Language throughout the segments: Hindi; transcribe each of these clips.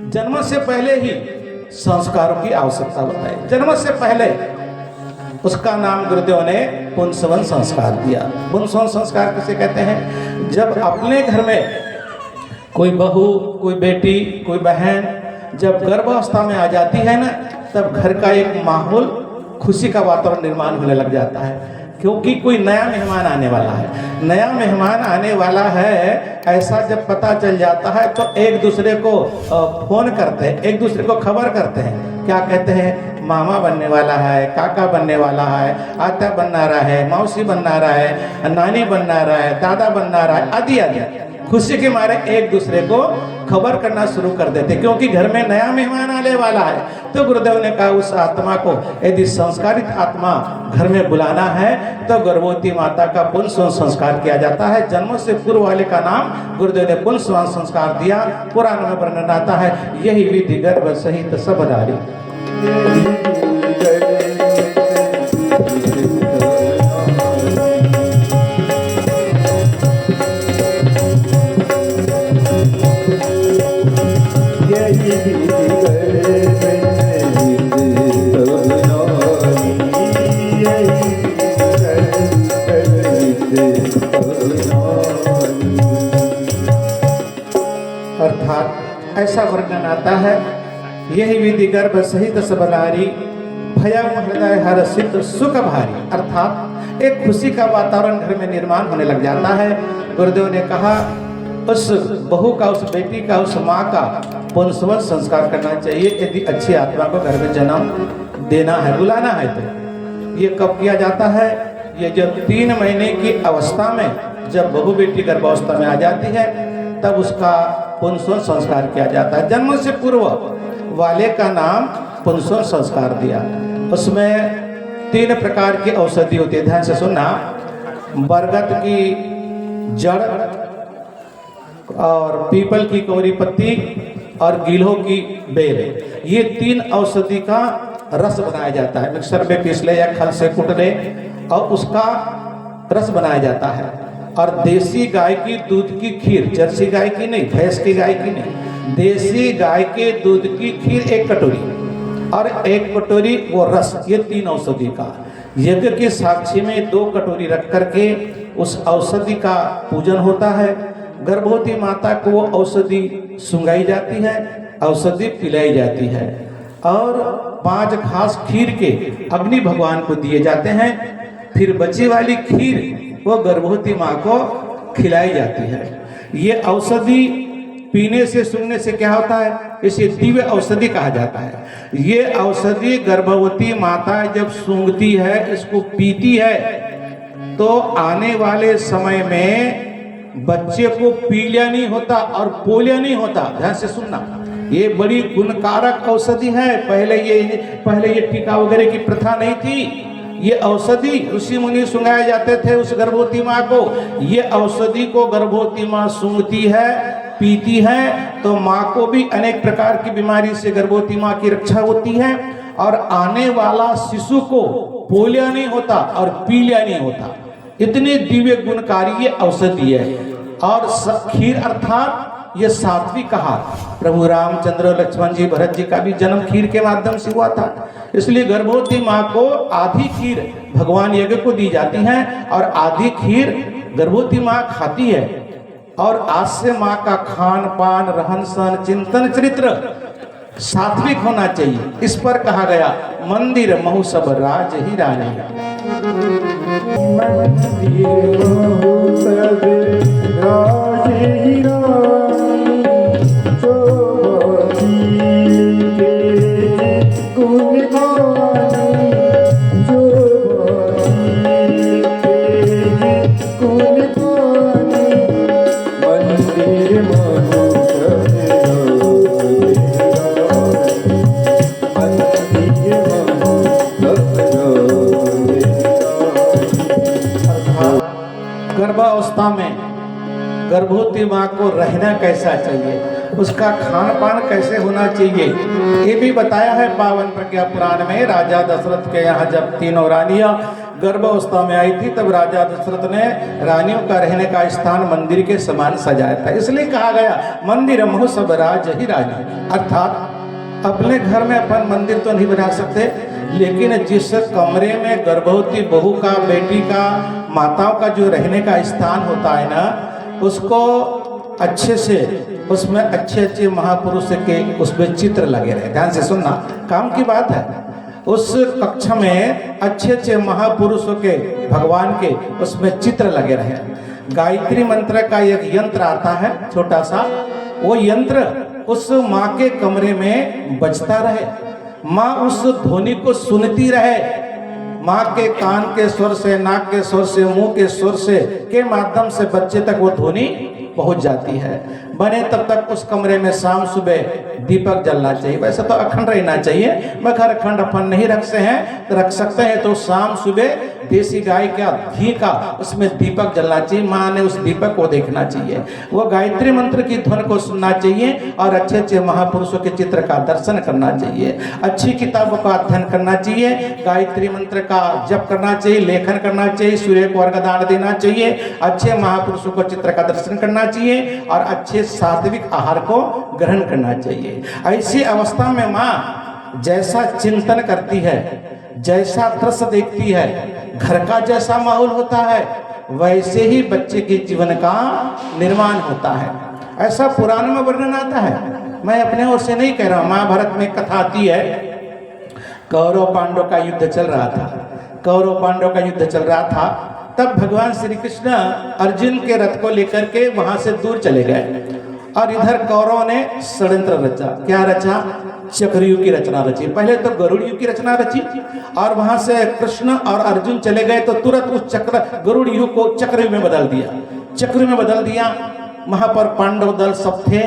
जन्म से पहले ही संस्कारों की आवश्यकता बताई। जन्म से पहले उसका नाम गुरुदेव ने पुंसवन संस्कार दिया। पुंसवन संस्कार किसे कहते हैं? जब अपने घर में कोई बहू, कोई बेटी, कोई बहन जब गर्भावस्था में आ जाती है ना, तब घर का एक माहौल, खुशी का वातावरण निर्माण होने लग जाता है, क्योंकि कोई नया मेहमान आने वाला है। नया मेहमान आने वाला है ऐसा जब पता चल जाता है तो एक दूसरे को फोन करते हैं, एक दूसरे को खबर करते हैं। क्या कहते हैं? मामा बनने वाला है, काका बनने वाला है, आता बनना रहा है, मौसी बनना रहा है, नानी बनना रहा है, दादा बनना रहा है, आदि आदि। खुशी के मारे एक दूसरे को खबर करना शुरू कर देते, क्योंकि घर में नया मेहमान आने वाला है। तो गुरुदेव ने कहा उस आत्मा को यदि संस्कारित आत्मा घर में बुलाना है तो गर्भवती माता का पुंसवन संस्कार किया जाता है। जन्म से पूर्व वाले का नाम गुरुदेव ने पुंसवन संस्कार दिया। पुराण में वर्णन आता है, यही विधि गर्भ सहित सब नारी। अर्थात ऐसा वर्णन आता है, यही विधि गर्भ सहित सब नारी भया हृदय हर्षित सुख भारी। अर्थात एक खुशी का वातावरण घर में निर्माण होने लग जाता है। गुरुदेव ने कहा उस बहू का, उस बेटी का, उस माँ का पुंसवन संस्कार करना चाहिए यदि अच्छी आत्मा को घर में जन्म देना है, बुलाना है। तो ये कब किया जाता है? ये जब 3 महीने की अवस्था में, जब बहू बेटी गर्भावस्था में आ जाती है, तब उसका पुंसवन संस्कार किया जाता है। जन्म से पूर्व वाले का नाम पुंसवन संस्कार दिया। उसमें 3 प्रकार की औषधि होती है, ध्यान से सुनना। बरगद की जड़ और पीपल की कौरी पत्ती और गिलों की बेल, ये 3 औषधि का रस बनाया जाता है। मिक्सर में पीस ले या खल से कूट ले और उसका रस बनाया जाता है। और देसी गाय की दूध की खीर, जर्सी गाय की नहीं, भैंस की गाय की नहीं, देसी गाय के दूध की खीर 1 कटोरी और 1 कटोरी वो रस, ये 3 औषधि का। यज्ञ के साक्षी में 2 कटोरी रख करके उस औषधि का पूजन होता है। गर्भवती माता को वो औषधि सुंगाई जाती है, औषधि पिलाई जाती है और 5 घास खीर के अग्नि भगवान को दिए जाते हैं। फिर बची वाली खीर वो गर्भवती माँ को खिलाई जाती है। ये औषधि पीने से, सूंघने से क्या होता है? इसे दिव्य औषधि कहा जाता है। ये औषधि गर्भवती माता जब सूंघती है, इसको पीती है, तो आने वाले समय में बच्चे को पीलिया नहीं होता और पोलिया नहीं होता। ध्यान से सुनना, ये बड़ी गुणकारक औषधि है। पहले ये टीका वगैरह की प्रथा नहीं थी। ये औषधि ऋषि मुनि सुंघाए जाते थे उस गर्भवती माँ को। ये औषधि को गर्भवती माँ सूंघती है, पीती है, तो माँ को भी अनेक प्रकार की बीमारी से गर्भवती माँ की रक्षा होती है और आने वाला शिशु को पोलिया नहीं होता और पीलिया नहीं होता। इतने दिव्य गुणकारी ये औषधि है। और खीर अर्थात ये सात्विक आहार, प्रभु रामचंद्र, लक्ष्मण जी, भरत जी का भी जन्म खीर के माध्यम से हुआ था। इसलिए गर्भवती माँ को आधी खीर भगवान यज्ञ को दी जाती है और आधी खीर गर्भवती माँ खाती है। और आज से माँ का खान पान, रहन सहन, चिंतन, चरित्र सात्विक होना चाहिए। इस पर कहा गया, मंदिर महु सब राज ही रानी। मंदिर महु सब राज ही रानी, गर्भावस्था में गर्भवती माँ को रहना कैसा चाहिए, उसका खान पान कैसे होना चाहिए, ये भी बताया है पावन प्रज्ञा पुराण में। राजा दशरथ के यहाँ जब 3 रानियाँ गर्भावस्था में आई थी तब राजा दशरथ ने रानियों का रहने का स्थान मंदिर के समान सजाया था। इसलिए कहा गया मंदिर मोह सब राज ही रानी, अर्थात अपने घर में अपन मंदिर तो नहीं बना सकते, लेकिन जिस कमरे में गर्भवती बहू का, बेटी का, माताओं का जो रहने का स्थान होता है ना, उसको अच्छे से, उसमें अच्छे अच्छे महापुरुष के उसमें चित्र लगे रहे। ध्यान से सुनना, काम की बात है। उस कक्ष में अच्छे अच्छे महापुरुषों के, भगवान के उसमें चित्र लगे रहे। गायत्री मंत्र का एक यंत्र आता है छोटा सा, वो यंत्र उस माँ के कमरे में बजता रहे, माँ उस ध्वनि को सुनती रहे। माँ के कान के स्वर से, नाक के स्वर से, मुंह के स्वर से के माध्यम से बच्चे तक वो ध्वनि पहुंच जाती है। बने तब तक उस कमरे में शाम सुबह दीपक जलना चाहिए। वैसे तो अखंड रहना चाहिए, मगर अखंड अपन नहीं रख सकते हैं तो शाम सुबह देसी गाय का घी का उसमें दीपक जलना चाहिए। माँ ने उस दीपक को देखना चाहिए, वो गायत्री मंत्र की ध्वनि को सुनना चाहिए और अच्छे अच्छे महापुरुषों के चित्र का दर्शन करना चाहिए, अच्छी किताबों का अध्ययन करना चाहिए, गायत्री मंत्र का जप करना चाहिए, लेखन करना चाहिए, सूर्य को अर्घ्य दान देना चाहिए, अच्छे महापुरुषों को चित्र का दर्शन करना चाहिए और अच्छे सात्विक आहार को ग्रहण करना चाहिए। ऐसी अवस्था में माँ जैसा चिंतन करती है, जैसा दृश्य देखती है, घर का जैसा माहौल होता है, वैसे ही बच्चे के जीवन का निर्माण होता है। ऐसा पुराण में वर्णन आता है, मैं अपने ओर से नहीं कह रहा हूं। महाभारत में कथा आती है, कौरव पांडव का युद्ध चल रहा था, कौरव पांडव का युद्ध चल रहा था। तब भगवान श्री कृष्ण अर्जुन के रथ को लेकर के वहां से दूर चले गए और इधर कौरवों ने षड्यंत्र रचा। क्या रचा? चक्रव्यूह की रचना रची। पहले तो गरुड़ युग की रचना रची और वहां से कृष्ण और अर्जुन चले गए तो तुरंत उस गरुड़ युग को चक्रव्यूह में बदल दिया, चक्रव्यूह में बदल दिया। वहां पर पांडव दल सब थे,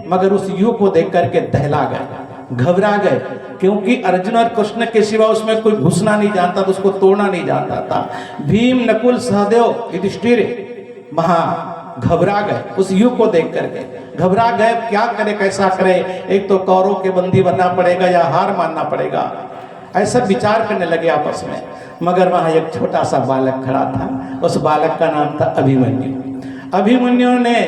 मगर उस युग को देख करके दहला गए, घबरा गए, क्योंकि अर्जुन और कृष्ण के सिवा उसमें कोई घुसना नहीं जानता था, उसको तोड़ना नहीं जानता था। भीम, नकुल, सहदेव, युधिष्ठिर वहां घबरा गए, उस युग को देख करके घबरा गए। क्या करे, कैसा करे, एक तो कौरव के बंदी बनना पड़ेगा या हार मानना पड़ेगा, ऐसा विचार करने लगे आपस में। मगर वहां एक छोटा सा बालक खड़ा था, उस बालक का नाम था अभिमन्यु। अभिमन्यु ने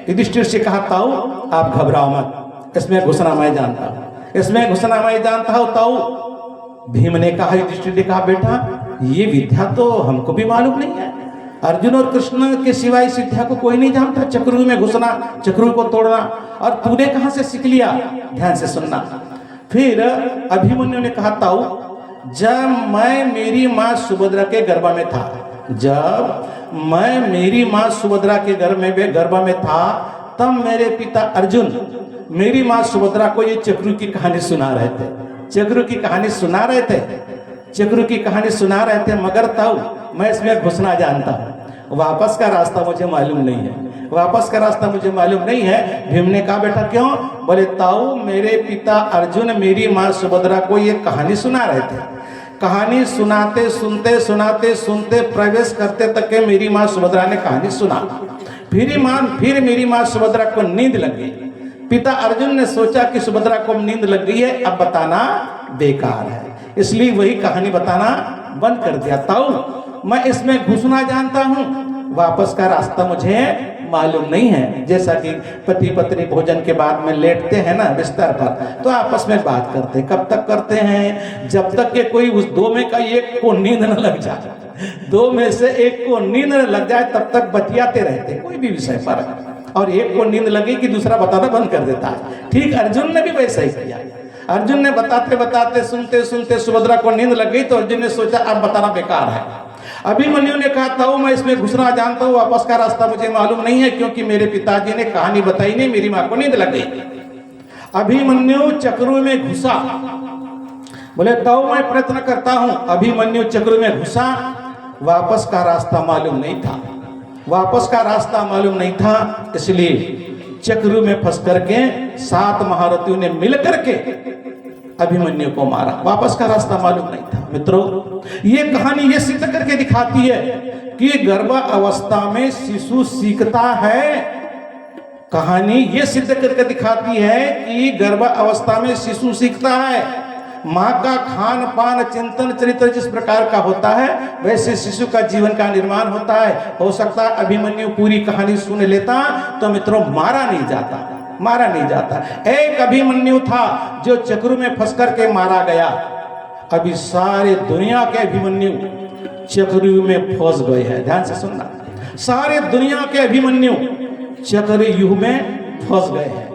युधिष्ठिर से कहा, ताऊ आप घबराओ मत, इसमें घुसना मैं जानता हूं, इसमें घुसना मैं जानता हूं ताऊ। भीम ने कहा, युधिष्ठिर ने कहा, बेटा ये विद्या तो हमको भी मालूम नहीं है, अर्जुन और कृष्ण के सिवाय इस विद्या को कोई नहीं जानता, चक्रव्यूह में घुसना, चक्रव्यूह को तोड़ना, और तूने कहां से सीख लिया? ध्यान से सुनना। फिर अभिमन्यु ने कहा, ताऊ जब मैं मेरी माँ सुभद्रा के गर्भ में था, जब मैं मेरी माँ सुभद्रा के गर्भ में था, तब मेरे पिता अर्जुन मेरी माँ सुभद्रा को ये चक्रव्यूह की कहानी सुना रहे थे, चक्रव्यूह की कहानी सुना रहे थे, चक्रव्यूह की कहानी सुना रहे थे। मगर ताऊ मैं इसमें घुसना जानता हूँ, वापस का रास्ता मुझे मालूम नहीं है, वापस का रास्ता मुझे मालूम नहीं है। भीम ने कहा, बेटा क्यों? बोले, ताऊ मेरे पिता अर्जुन मेरी माँ सुभद्रा को ये कहानी सुना रहे थे, कहानी सुनाते सुनते सुनाते सुनते प्रवेश करते तक के मेरी माँ सुभद्रा ने कहानी सुना। फिर मेरी माँ सुभद्रा को नींद लग गई। पिता अर्जुन ने सोचा कि सुभद्रा को नींद लग गई है, अब बताना बेकार है, इसलिए वही कहानी बताना बंद कर दिया। ताऊ मैं इसमें घुसना जानता हूं, वापस का रास्ता मुझे मालूम नहीं है। जैसा कि पति पत्नी भोजन के बाद में लेटते हैं ना बिस्तर पर, तो आपस में बात करते, कब तक करते हैं? जब तक कि कोई उस दो में का एक को नींद न लग जाए, दो में से एक को नींद न लग जाए तब तक बतियाते रहते कोई भी विषय पर, और एक को नींद लगी कि दूसरा बताना बंद कर देता है। ठीक अर्जुन ने भी वैसा ही किया। अर्जुन ने बताते बताते सुनते सुनते सुभद्रा को नींद लग गई, तो अर्जुन ने सोचा अब बताना बेकार है। अभिमन्यु ने कहा, ताऊ मैं इसमें घुसना जानता हूँ, वापस का रास्ता मुझे मालूम नहीं है, क्योंकि मेरे पिताजी ने कहानी बताई नहीं, मेरी माँ को नींद लग गई। अभिमन्यु चक्रव्यूह में घुसा। बोले, ताऊ मैं प्रयत्न करता हूं। अभिमन्यु चक्रव्यूह में घुसा, वापस का रास्ता मालूम नहीं था, वापस का रास्ता मालूम नहीं था, इसलिए चक्रव्यूह में फंस करके 7 महारथियों ने मिल करके अभिमन्यु को मारा। वापस का रास्ता मालूम नहीं था। मित्रों, ये कहानी ये सिद्ध करके दिखाती है कि गर्भ अवस्था में शिशु सीखता है। कहानी ये सिद्ध करके दिखाती है कि गर्भ अवस्था में शिशु सीखता है। माँ का खान पान चिंतन चरित्र जिस प्रकार का होता है वैसे शिशु का जीवन का निर्माण होता है। हो सकता है अभिमन्यु पूरी कहानी सुन लेता तो मित्रों मारा नहीं जाता। एक अभिमन्यु था जो चक्र में फंस करके मारा गया। अभी सारे दुनिया के अभिमन्यु चक्रव्यूह में फंस गए हैं। ध्यान से सुनना, सारे दुनिया के अभिमन्यु चक्रव्यूह में फंस गए हैं।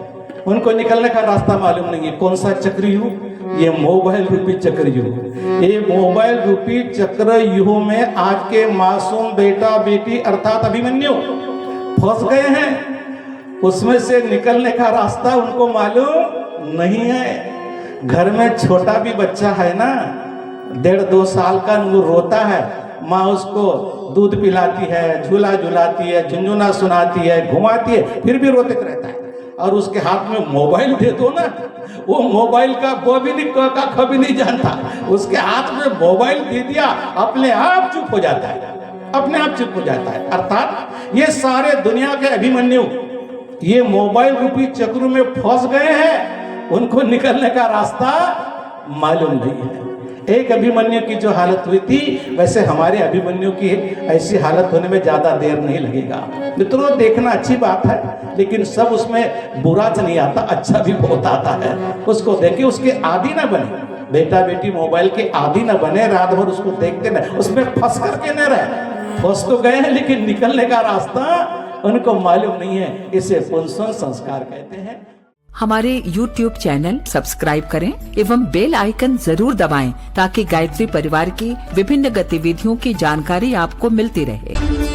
उनको निकलने का रास्ता मालूम नहीं है। कौन सा चक्रव्यूह? ये मोबाइल रूपी चक्रव्यूह। ये मोबाइल रूपी चक्रव्यूह में आज के मासूम बेटा बेटी अर्थात अभिमन्यु फंस गए हैं। उसमें से निकलने का रास्ता उनको मालूम नहीं है। घर में छोटा भी बच्चा है ना, 1.5-2 साल का, वो रोता है, माँ उसको दूध पिलाती है, झूला झुलाती है, झुनझुना सुनाती है, घुमाती है, फिर भी रोते रहता है। और उसके हाथ में मोबाइल दे दो ना, वो मोबाइल का का कभी नहीं जानता। उसके हाथ में मोबाइल दे दिया, अपने आप चुप हो जाता है। अर्थात ये सारे दुनिया के अभिमन्यु ये मोबाइल रूपी चक्र में फंस गए हैं। उनको निकलने का रास्ता मालूम नहीं है। एक अभिमन्यु की जो हालत हुई थी वैसे हमारे अभिमन्यु की ऐसी हालत होने में ज्यादा देर नहीं लगेगा। मित्रों, देखना अच्छी बात है, लेकिन सब उसमें बुरा नहीं आता, अच्छा भी बहुत आता है। उसको देखिए, उसके आदी ना बने, बेटा बेटी मोबाइल के आदी ना बने, रात भर उसको देखते ना, उसमें फंस करके न रहे। फंस तो गए हैं लेकिन निकलने का रास्ता उनको मालूम नहीं है। इसे पुंसन संस्कार कहते हैं। हमारे YouTube चैनल सब्सक्राइब करें एवं बेल आइकन जरूर दबाएं ताकि गायत्री परिवार की विभिन्न गतिविधियों की जानकारी आपको मिलती रहे।